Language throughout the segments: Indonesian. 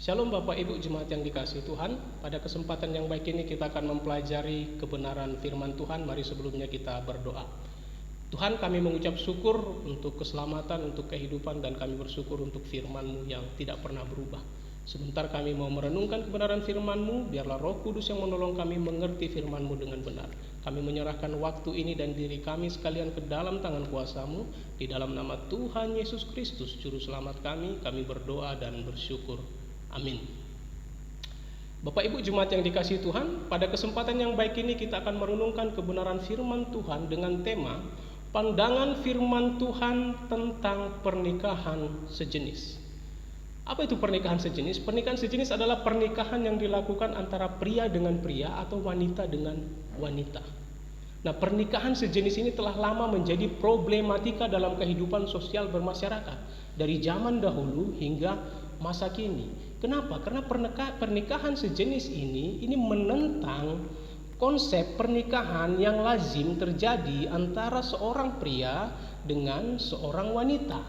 Shalom Bapak Ibu Jemaat yang dikasihi Tuhan. Pada kesempatan yang baik ini kita akan mempelajari kebenaran firman Tuhan. Mari sebelumnya kita berdoa. Tuhan, kami mengucap syukur untuk keselamatan, untuk kehidupan, dan kami bersyukur untuk firman-Mu yang tidak pernah berubah. Sebentar kami mau merenungkan kebenaran firman-Mu, biarlah Roh Kudus yang menolong kami mengerti firman-Mu dengan benar. Kami menyerahkan waktu ini dan diri kami sekalian ke dalam tangan kuasa-Mu. Di dalam nama Tuhan Yesus Kristus, Juru Selamat kami berdoa dan bersyukur. Amin. Bapak Ibu Jemaat yang dikasihi Tuhan, pada kesempatan yang baik ini kita akan merenungkan kebenaran firman Tuhan dengan tema pandangan firman Tuhan tentang pernikahan sejenis. Apa itu pernikahan sejenis? Pernikahan sejenis adalah pernikahan yang dilakukan antara pria dengan pria atau wanita dengan wanita. Nah, pernikahan sejenis ini telah lama menjadi problematika dalam kehidupan sosial bermasyarakat dari zaman dahulu hingga masa kini. Kenapa? Karena pernikahan sejenis ini menentang konsep pernikahan yang lazim terjadi antara seorang pria dengan seorang wanita.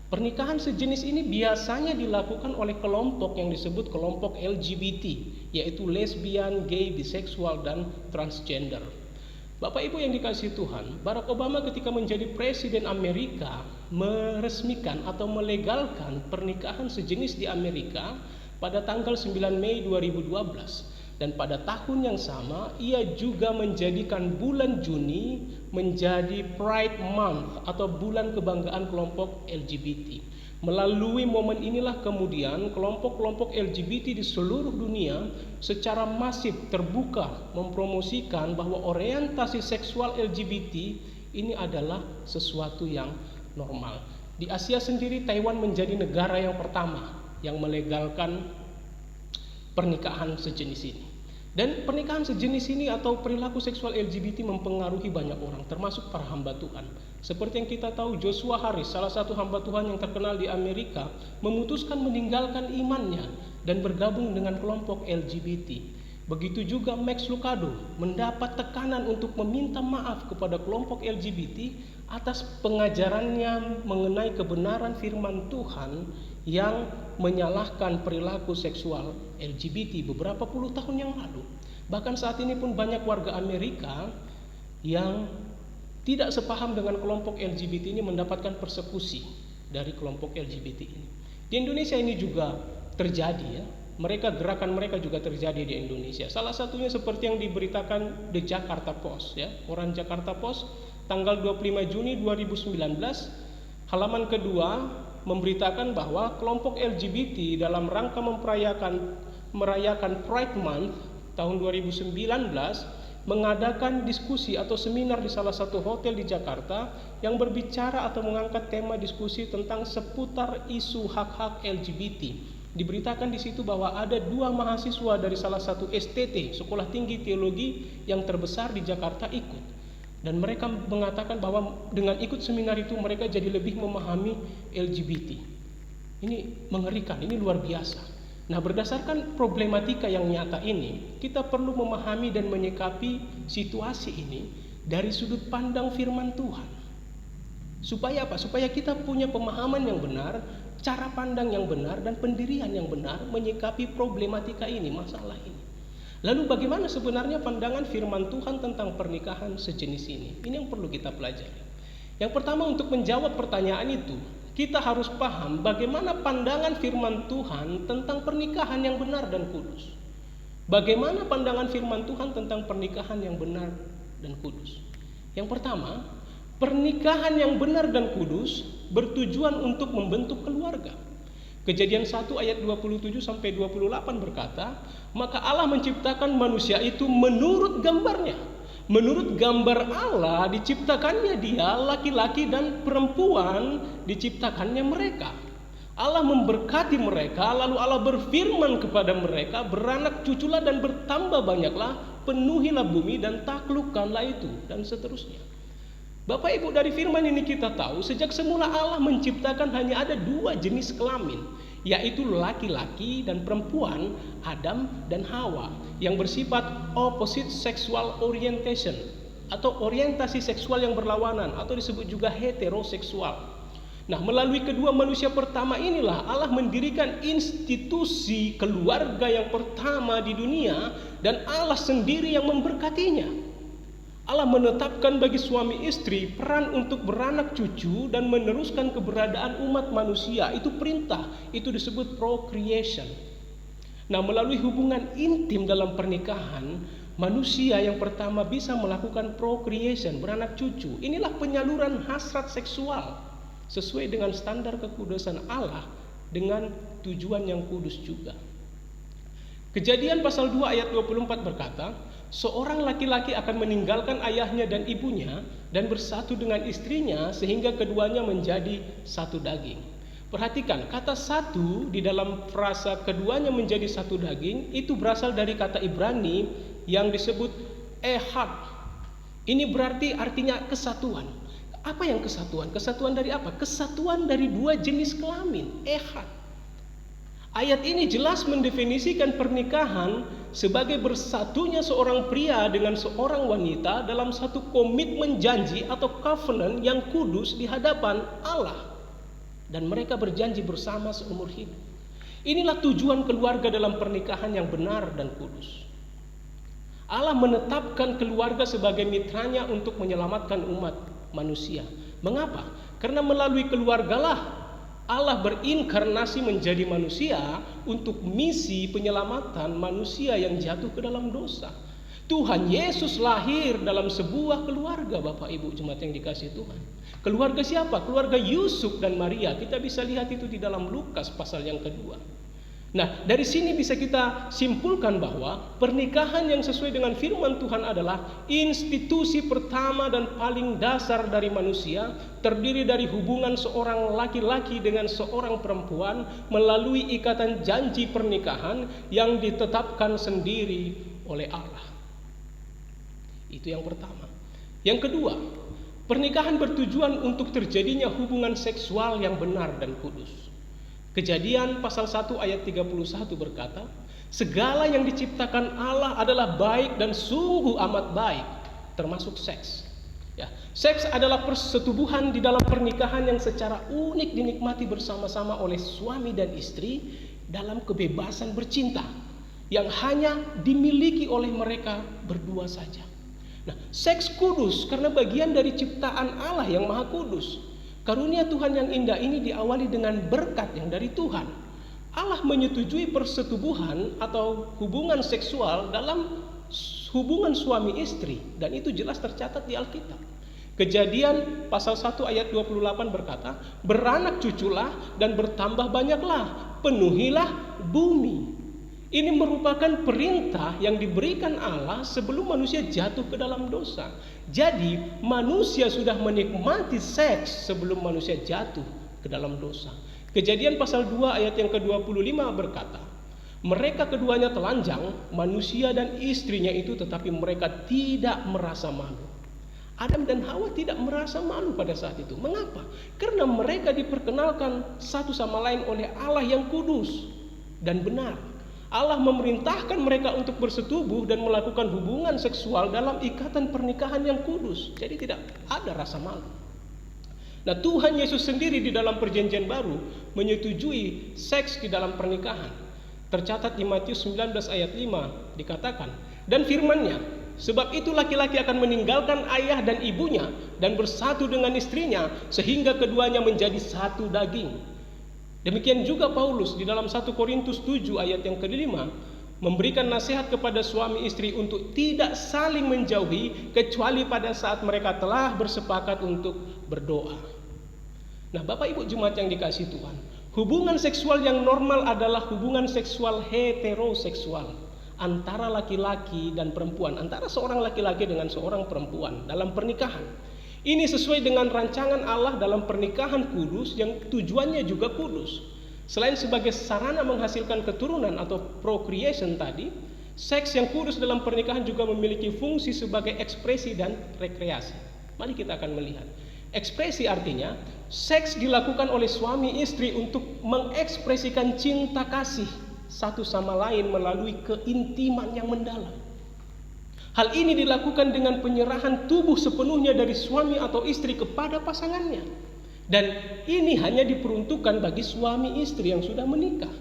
Pernikahan sejenis ini biasanya dilakukan oleh kelompok yang disebut kelompok LGBT, yaitu lesbian, gay, biseksual, dan transgender. Bapak Ibu yang dikasihi Tuhan, Barack Obama ketika menjadi presiden Amerika meresmikan atau melegalkan pernikahan sejenis di Amerika pada tanggal 9 Mei 2012. Dan pada tahun yang sama ia juga menjadikan bulan Juni menjadi Pride Month atau bulan kebanggaan kelompok LGBT. Melalui momen inilah kemudian kelompok-kelompok LGBT di seluruh dunia secara masif terbuka mempromosikan bahwa orientasi seksual LGBT ini adalah sesuatu yang normal. Di Asia sendiri, Taiwan menjadi negara yang pertama yang melegalkan pernikahan sejenis ini. Dan pernikahan sejenis ini atau perilaku seksual LGBT mempengaruhi banyak orang, termasuk para hamba Tuhan. Seperti yang kita tahu, Joshua Harris, salah satu hamba Tuhan yang terkenal di Amerika, memutuskan meninggalkan imannya dan bergabung dengan kelompok LGBT. Begitu juga Max Lucado mendapat tekanan untuk meminta maaf kepada kelompok LGBT atas pengajarannya mengenai kebenaran firman Tuhan yang menyalahkan perilaku seksual LGBT beberapa puluh tahun yang lalu. Bahkan saat ini pun banyak warga Amerika yang tidak sepaham dengan kelompok LGBT ini mendapatkan persekusi dari kelompok LGBT ini. Di Indonesia ini juga terjadi ya. Gerakan mereka juga terjadi di Indonesia. Salah satunya seperti yang diberitakan The Jakarta Post ya. Koran Jakarta Post tanggal 25 Juni 2019 halaman kedua memberitakan bahwa kelompok LGBT dalam rangka merayakan Pride Month tahun 2019 mengadakan diskusi atau seminar di salah satu hotel di Jakarta yang berbicara atau mengangkat tema diskusi tentang seputar isu hak-hak LGBT. Diberitakan di situ bahwa ada 2 mahasiswa dari salah satu STT, Sekolah Tinggi Teologi yang terbesar di Jakarta ikut. Dan mereka mengatakan bahwa dengan ikut seminar itu mereka jadi lebih memahami LGBT. Ini mengerikan, ini luar biasa. Nah, berdasarkan problematika yang nyata ini, kita perlu memahami dan menyikapi situasi ini dari sudut pandang firman Tuhan. Supaya apa? Supaya kita punya pemahaman yang benar, cara pandang yang benar, dan pendirian yang benar menyikapi problematika ini, masalah ini. Lalu bagaimana sebenarnya pandangan firman Tuhan tentang pernikahan sejenis ini? Ini yang perlu kita pelajari. Yang pertama, untuk menjawab pertanyaan itu, kita harus paham bagaimana pandangan firman Tuhan tentang pernikahan yang benar dan kudus. Bagaimana pandangan firman Tuhan tentang pernikahan yang benar dan kudus? Yang pertama, pernikahan yang benar dan kudus bertujuan untuk membentuk keluarga. Kejadian 1 ayat 27 sampai 28 berkata, maka Allah menciptakan manusia itu menurut gambarnya. Menurut gambar Allah diciptakannya dia, laki-laki dan perempuan diciptakannya mereka. Allah memberkati mereka, lalu Allah berfirman kepada mereka, beranak cuculah dan bertambah banyaklah, penuhilah bumi dan taklukkanlah itu, dan seterusnya. Bapak Ibu, dari firman ini kita tahu sejak semula Allah menciptakan hanya ada 2 jenis kelamin, yaitu laki-laki dan perempuan, Adam dan Hawa, yang bersifat opposite sexual orientation atau orientasi seksual yang berlawanan atau disebut juga heteroseksual. Nah, melalui kedua manusia pertama inilah Allah mendirikan institusi keluarga yang pertama di dunia, dan Allah sendiri yang memberkatinya. Allah menetapkan bagi suami istri peran untuk beranak cucu dan meneruskan keberadaan umat manusia. Itu perintah, itu disebut procreation. Nah, melalui hubungan intim dalam pernikahan, manusia yang pertama bisa melakukan procreation, beranak cucu. Inilah penyaluran hasrat seksual sesuai dengan standar kekudusan Allah dengan tujuan yang kudus juga. Kejadian pasal 2 ayat 24 berkata, seorang laki-laki akan meninggalkan ayahnya dan ibunya dan bersatu dengan istrinya sehingga keduanya menjadi satu daging. Perhatikan, kata satu di dalam frasa keduanya menjadi satu daging itu berasal dari kata Ibrani yang disebut ehad. Ini berarti artinya kesatuan. Apa yang kesatuan? Kesatuan dari apa? Kesatuan dari dua jenis kelamin, ehad. Ayat ini jelas mendefinisikan pernikahan sebagai bersatunya seorang pria dengan seorang wanita dalam satu komitmen janji atau covenant yang kudus di hadapan Allah. Dan mereka berjanji bersama seumur hidup. Inilah tujuan keluarga dalam pernikahan yang benar dan kudus. Allah menetapkan keluarga sebagai mitranya untuk menyelamatkan umat manusia. Mengapa? Karena melalui keluargalah Allah berinkarnasi menjadi manusia untuk misi penyelamatan manusia yang jatuh ke dalam dosa. Tuhan Yesus lahir dalam sebuah keluarga, Bapak Ibu jemaat yang dikasihi Tuhan. Keluarga siapa? Keluarga Yusuf dan Maria. Kita bisa lihat itu di dalam Lukas pasal yang kedua. Nah, dari sini bisa kita simpulkan bahwa pernikahan yang sesuai dengan firman Tuhan adalah institusi pertama dan paling dasar dari manusia, terdiri dari hubungan seorang laki-laki dengan seorang perempuan melalui ikatan janji pernikahan yang ditetapkan sendiri oleh Allah. Itu yang pertama. Yang kedua, pernikahan bertujuan untuk terjadinya hubungan seksual yang benar dan kudus. Kejadian pasal 1 ayat 31 berkata, segala yang diciptakan Allah adalah baik dan sungguh amat baik, termasuk seks. Ya, seks adalah persetubuhan di dalam pernikahan yang secara unik dinikmati bersama-sama oleh suami dan istri dalam kebebasan bercinta yang hanya dimiliki oleh mereka berdua saja. Nah, seks kudus karena bagian dari ciptaan Allah yang maha kudus. Karunia Tuhan yang indah ini diawali dengan berkat yang dari Tuhan. Allah menyetujui persetubuhan atau hubungan seksual dalam hubungan suami istri, dan itu jelas tercatat di Alkitab. Kejadian pasal 1 ayat 28 berkata, beranak cuculah dan bertambah banyaklah, penuhilah bumi. Ini merupakan perintah yang diberikan Allah sebelum manusia jatuh ke dalam dosa. Jadi manusia sudah menikmati seks sebelum manusia jatuh ke dalam dosa. Kejadian pasal 2 ayat yang ke-25 berkata, mereka keduanya telanjang, manusia dan istrinya itu, tetapi mereka tidak merasa malu. Adam dan Hawa tidak merasa malu pada saat itu. Mengapa? Karena mereka diperkenalkan satu sama lain oleh Allah yang kudus dan benar. Allah memerintahkan mereka untuk bersetubuh dan melakukan hubungan seksual dalam ikatan pernikahan yang kudus. Jadi tidak ada rasa malu. Nah, Tuhan Yesus sendiri di dalam perjanjian baru menyetujui seks di dalam pernikahan. Tercatat di Matius 19 ayat 5 dikatakan, dan firman-Nya, sebab itu laki-laki akan meninggalkan ayah dan ibunya dan bersatu dengan istrinya sehingga keduanya menjadi satu daging. Demikian juga Paulus di dalam 1 Korintus 7 ayat yang ke-5 memberikan nasihat kepada suami istri untuk tidak saling menjauhi kecuali pada saat mereka telah bersepakat untuk berdoa. Nah, Bapak Ibu jemaat yang dikasihi Tuhan, hubungan seksual yang normal adalah hubungan seksual heteroseksual antara laki-laki dan perempuan, antara seorang laki-laki dengan seorang perempuan dalam pernikahan. Ini sesuai dengan rancangan Allah dalam pernikahan kudus yang tujuannya juga kudus. Selain sebagai sarana menghasilkan keturunan atau procreation tadi, seks yang kudus dalam pernikahan juga memiliki fungsi sebagai ekspresi dan rekreasi. Mari kita akan melihat. Ekspresi artinya seks dilakukan oleh suami istri untuk mengekspresikan cinta kasih satu sama lain melalui keintiman yang mendalam. Hal ini dilakukan dengan penyerahan tubuh sepenuhnya dari suami atau istri kepada pasangannya. Dan ini hanya diperuntukkan bagi suami istri yang sudah menikah.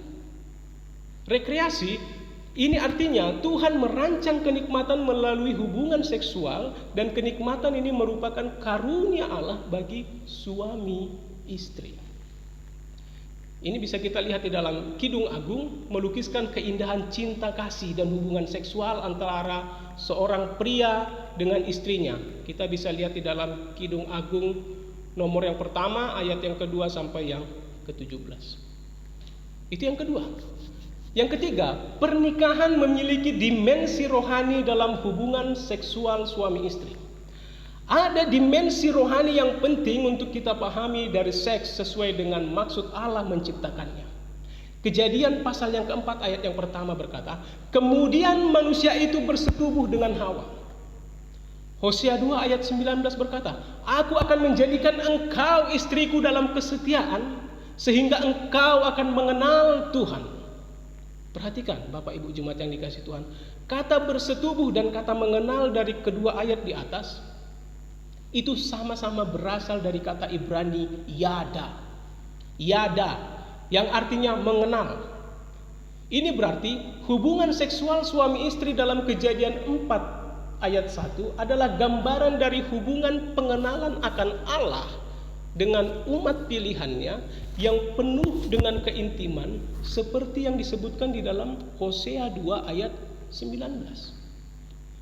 Rekreasi ini artinya Tuhan merancang kenikmatan melalui hubungan seksual, dan kenikmatan ini merupakan karunia Allah bagi suami istri. Ini bisa kita lihat di dalam Kidung Agung, melukiskan keindahan cinta kasih dan hubungan seksual antara seorang pria dengan istrinya. Kita bisa lihat di dalam Kidung Agung nomor yang pertama, ayat yang kedua sampai yang ke-17. Itu yang kedua. Yang ketiga, pernikahan memiliki dimensi rohani dalam hubungan seksual suami istri. Ada dimensi rohani yang penting untuk kita pahami dari seks sesuai dengan maksud Allah menciptakannya. Kejadian pasal yang keempat ayat yang pertama berkata, kemudian manusia itu bersetubuh dengan Hawa. Hosea 2 ayat 19 berkata, aku akan menjadikan engkau istriku dalam kesetiaan, sehingga engkau akan mengenal Tuhan. Perhatikan Bapak Ibu Jemaat yang dikasihi Tuhan, kata bersetubuh dan kata mengenal dari kedua ayat di atas itu sama-sama berasal dari kata Ibrani yada. Yada yang artinya mengenal. Ini berarti hubungan seksual suami istri dalam Kejadian 4 ayat 1 adalah gambaran dari hubungan pengenalan akan Allah dengan umat pilihannya yang penuh dengan keintiman seperti yang disebutkan di dalam Hosea 2 ayat 19.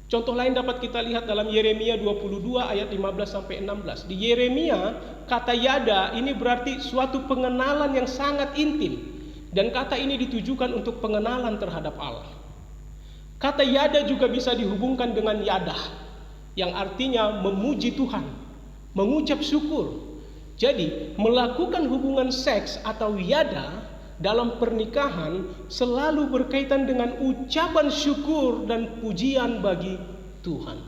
Contoh lain dapat kita lihat dalam Yeremia 22 ayat 15 sampai 16. Di Yeremia, kata yada ini berarti suatu pengenalan yang sangat intim, dan kata ini ditujukan untuk pengenalan terhadap Allah. Kata yada juga bisa dihubungkan dengan yadah, yang artinya memuji Tuhan, mengucap syukur. Jadi, melakukan hubungan seks atau yada dalam pernikahan selalu berkaitan dengan ucapan syukur dan pujian bagi Tuhan.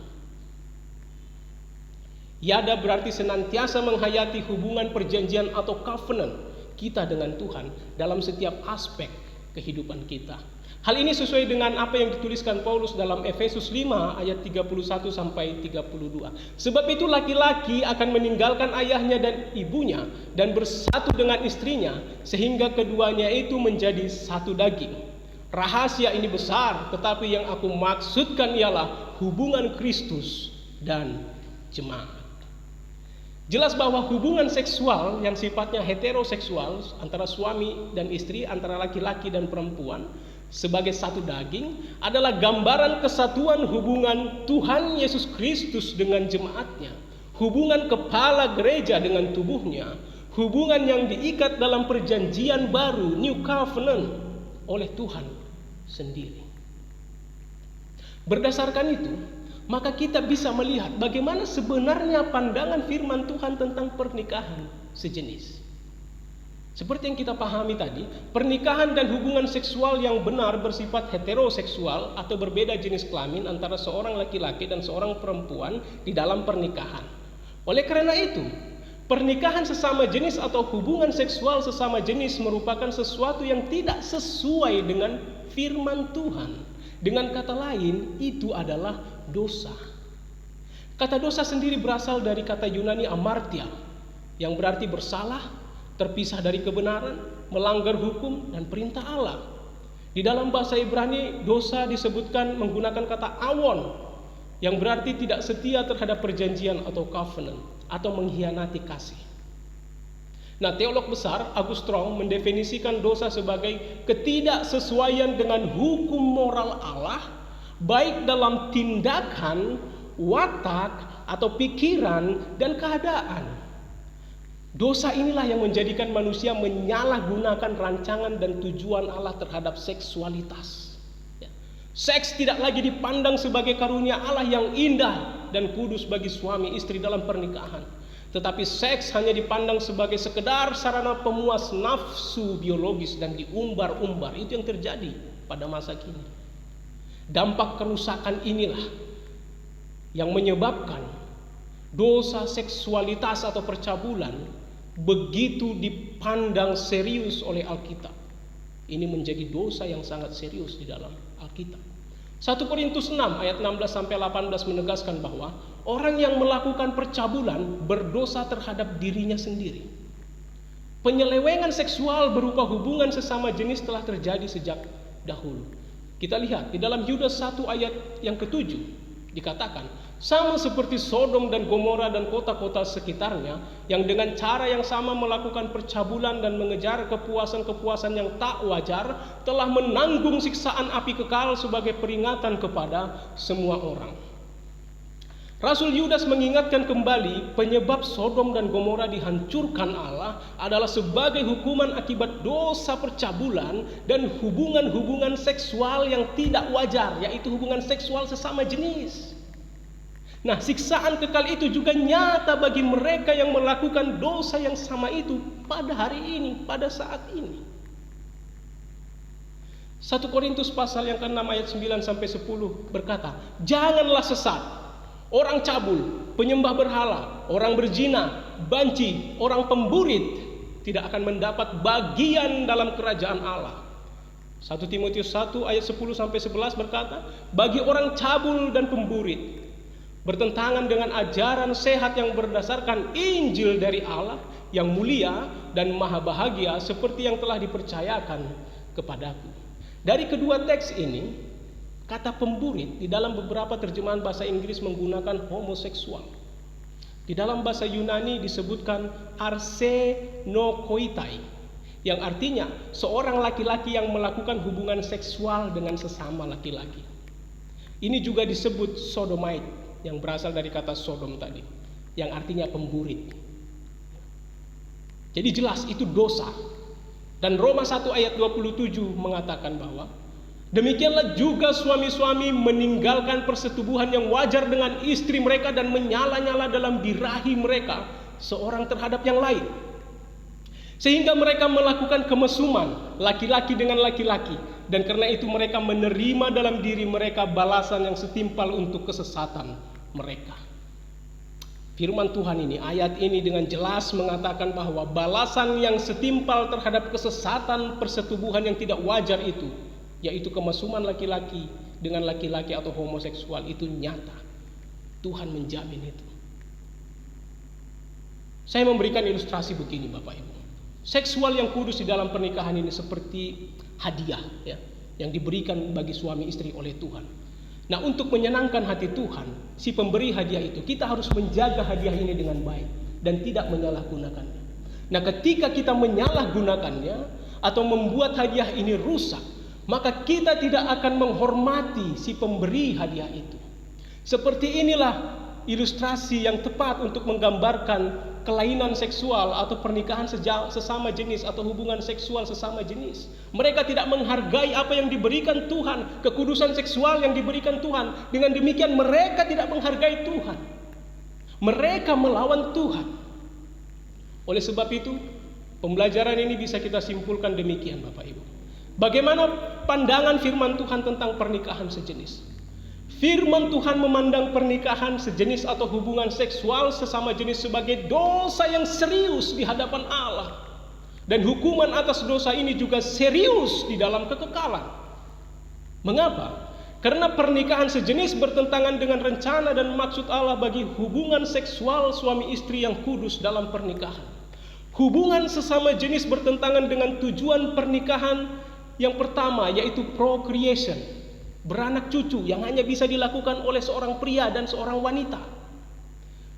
Yada berarti senantiasa menghayati hubungan perjanjian atau covenant kita dengan Tuhan dalam setiap aspek kehidupan kita. Hal ini sesuai dengan apa yang dituliskan Paulus dalam Efesus 5 ayat 31 sampai 32. Sebab itu laki-laki akan meninggalkan ayahnya dan ibunya dan bersatu dengan istrinya, sehingga keduanya itu menjadi satu daging. Rahasia ini besar, tetapi yang aku maksudkan ialah hubungan Kristus dan jemaat. Jelas bahwa hubungan seksual yang sifatnya heteroseksual antara suami dan istri, antara laki-laki dan perempuan sebagai satu daging adalah gambaran kesatuan hubungan Tuhan Yesus Kristus dengan jemaatnya, hubungan kepala gereja dengan tubuhnya, hubungan yang diikat dalam perjanjian baru, New Covenant, oleh Tuhan sendiri. Berdasarkan itu, maka kita bisa melihat bagaimana sebenarnya pandangan firman Tuhan tentang pernikahan sejenis. Seperti yang kita pahami tadi, pernikahan dan hubungan seksual yang benar bersifat heteroseksual atau berbeda jenis kelamin antara seorang laki-laki dan seorang perempuan di dalam pernikahan. Oleh karena itu, pernikahan sesama jenis atau hubungan seksual sesama jenis merupakan sesuatu yang tidak sesuai dengan firman Tuhan. Dengan kata lain, itu adalah dosa. Kata dosa sendiri berasal dari kata Yunani amartia, yang berarti bersalah, terpisah dari kebenaran, melanggar hukum dan perintah Allah. Di dalam bahasa Ibrani, dosa disebutkan menggunakan kata awon, yang berarti tidak setia terhadap perjanjian atau covenant, atau mengkhianati kasih. Nah, teolog besar Agus Strong mendefinisikan dosa sebagai ketidaksesuaian dengan hukum moral Allah, baik dalam tindakan, watak, atau pikiran dan keadaan. Dosa inilah yang menjadikan manusia menyalahgunakan rancangan dan tujuan Allah terhadap seksualitas. Seks tidak lagi dipandang sebagai karunia Allah yang indah dan kudus bagi suami istri dalam pernikahan. Tetapi seks hanya dipandang sebagai sekedar sarana pemuas nafsu biologis dan diumbar-umbar. Itu yang terjadi pada masa kini. Dampak kerusakan inilah yang menyebabkan dosa seksualitas atau percabulan begitu dipandang serius oleh Alkitab. Ini menjadi dosa yang sangat serius di dalam Alkitab. 1 Korintus 6 ayat 16 sampai 18 menegaskan bahwa orang yang melakukan percabulan berdosa terhadap dirinya sendiri. Penyelewengan seksual berupa hubungan sesama jenis telah terjadi sejak dahulu. Kita lihat di dalam Yudas 1 ayat yang ke-7 dikatakan, sama seperti Sodom dan Gomora dan kota-kota sekitarnya yang dengan cara yang sama melakukan percabulan dan mengejar kepuasan-kepuasan yang tak wajar, telah menanggung siksaan api kekal sebagai peringatan kepada semua orang. Rasul Yudas mengingatkan kembali penyebab Sodom dan Gomora dihancurkan Allah adalah sebagai hukuman akibat dosa percabulan dan hubungan-hubungan seksual yang tidak wajar, yaitu hubungan seksual sesama jenis. Nah, siksaan kekal itu juga nyata bagi mereka yang melakukan dosa yang sama itu pada hari ini, pada saat ini. 1 Korintus pasal yang ke-6 ayat 9 sampai 10 berkata, janganlah sesat. Orang cabul, penyembah berhala, orang berzina, banci, orang pemburit tidak akan mendapat bagian dalam kerajaan Allah. 1 Timotius 1 ayat 10 sampai 11 berkata, bagi orang cabul dan pemburit, bertentangan dengan ajaran sehat yang berdasarkan Injil dari Allah yang mulia dan maha bahagia seperti yang telah dipercayakan kepadaku. Dari kedua teks ini, kata pemburit di dalam beberapa terjemahan bahasa Inggris menggunakan homoseksual. Di dalam bahasa Yunani disebutkan arsenokoitai, yang artinya seorang laki-laki yang melakukan hubungan seksual dengan sesama laki-laki. Ini juga disebut sodomite, yang berasal dari kata Sodom tadi, yang artinya pemburit. Jadi jelas itu dosa. Dan Roma 1 ayat 27 mengatakan bahwa demikianlah juga suami-suami meninggalkan persetubuhan yang wajar dengan istri mereka dan menyala-nyala dalam birahi mereka seorang terhadap yang lain. Sehingga mereka melakukan kemesuman laki-laki dengan laki-laki, dan karena itu mereka menerima dalam diri mereka balasan yang setimpal untuk kesesatan mereka. Firman Tuhan ini, ayat ini dengan jelas mengatakan bahwa balasan yang setimpal terhadap kesesatan persetubuhan yang tidak wajar itu, yaitu kemesuman laki-laki dengan laki-laki atau homoseksual, itu nyata. Tuhan menjamin itu. Saya memberikan ilustrasi begini Bapak Ibu. Seksual yang kudus di dalam pernikahan ini seperti hadiah ya, yang diberikan bagi suami istri oleh Tuhan. Nah, untuk menyenangkan hati Tuhan, si pemberi hadiah itu, kita harus menjaga hadiah ini dengan baik dan tidak menyalahgunakannya. Nah, ketika kita menyalahgunakannya atau membuat hadiah ini rusak, maka kita tidak akan menghormati si pemberi hadiah itu. Seperti inilah ilustrasi yang tepat untuk menggambarkan kelainan seksual atau pernikahan sesama jenis atau hubungan seksual sesama jenis. Mereka tidak menghargai apa yang diberikan Tuhan, kekudusan seksual yang diberikan Tuhan. Dengan demikian mereka tidak menghargai Tuhan. Mereka melawan Tuhan. Oleh sebab itu, pembelajaran ini bisa kita simpulkan demikian Bapak Ibu. Bagaimana pandangan firman Tuhan tentang pernikahan sejenis? Firman Tuhan memandang pernikahan sejenis atau hubungan seksual sesama jenis sebagai dosa yang serius di hadapan Allah. Dan hukuman atas dosa ini juga serius di dalam kekekalan. Mengapa? Karena pernikahan sejenis bertentangan dengan rencana dan maksud Allah bagi hubungan seksual suami istri yang kudus dalam pernikahan. Hubungan sesama jenis bertentangan dengan tujuan pernikahan yang pertama, yaitu procreation, beranak cucu yang hanya bisa dilakukan oleh seorang pria dan seorang wanita.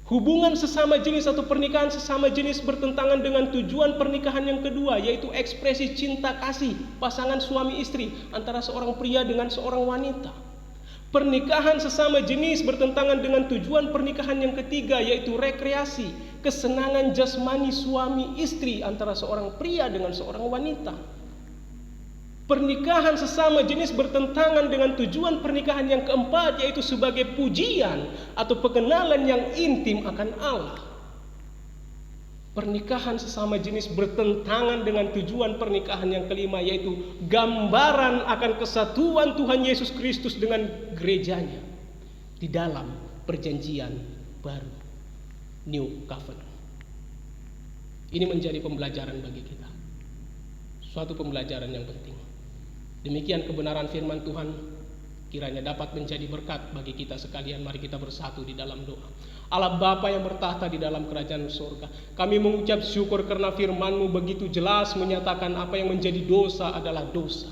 Hubungan sesama jenis atau pernikahan sesama jenis bertentangan dengan tujuan pernikahan yang kedua, yaitu ekspresi cinta kasih pasangan suami istri antara seorang pria dengan seorang wanita. Pernikahan sesama jenis bertentangan dengan tujuan pernikahan yang ketiga, yaitu rekreasi, kesenangan jasmani suami istri antara seorang pria dengan seorang wanita. Pernikahan sesama jenis bertentangan dengan tujuan pernikahan yang keempat, yaitu sebagai pujian atau pengenalan yang intim akan Allah. Pernikahan sesama jenis bertentangan dengan tujuan pernikahan yang kelima, yaitu gambaran akan kesatuan Tuhan Yesus Kristus dengan gerejanya di dalam perjanjian baru, New Covenant. Ini menjadi pembelajaran bagi kita, suatu pembelajaran yang penting. Demikian kebenaran firman Tuhan. kiranya dapat menjadi berkat bagi kita sekalian. Mari kita bersatu di dalam doa. Allah Bapa yang bertahta di dalam kerajaan surga, kami mengucap syukur karena firman-Mu begitu jelas menyatakan apa yang menjadi dosa adalah dosa.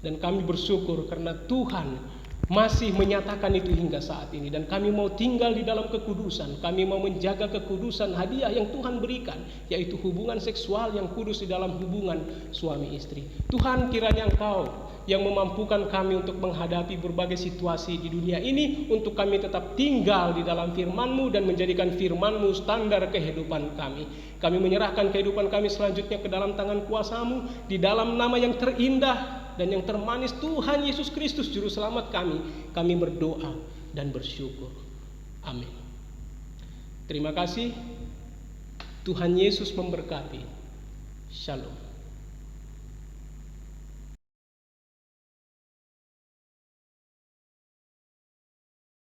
Dan kami bersyukur karena Tuhan masih menyatakan itu hingga saat ini. Dan kami mau tinggal di dalam kekudusan. Kami mau menjaga kekudusan hadiah yang Tuhan berikan, yaitu hubungan seksual yang kudus di dalam hubungan suami istri. Tuhan, kiranya Engkau yang memampukan kami untuk menghadapi berbagai situasi di dunia ini, untuk kami tetap tinggal di dalam firman-Mu dan menjadikan firman-Mu standar kehidupan kami. Kami menyerahkan kehidupan kami selanjutnya ke dalam tangan kuasa-Mu, di dalam nama yang terindah dan yang termanis Tuhan Yesus Kristus Juru Selamat kami berdoa dan bersyukur. Amin. Terima kasih. Tuhan Yesus memberkati. Shalom.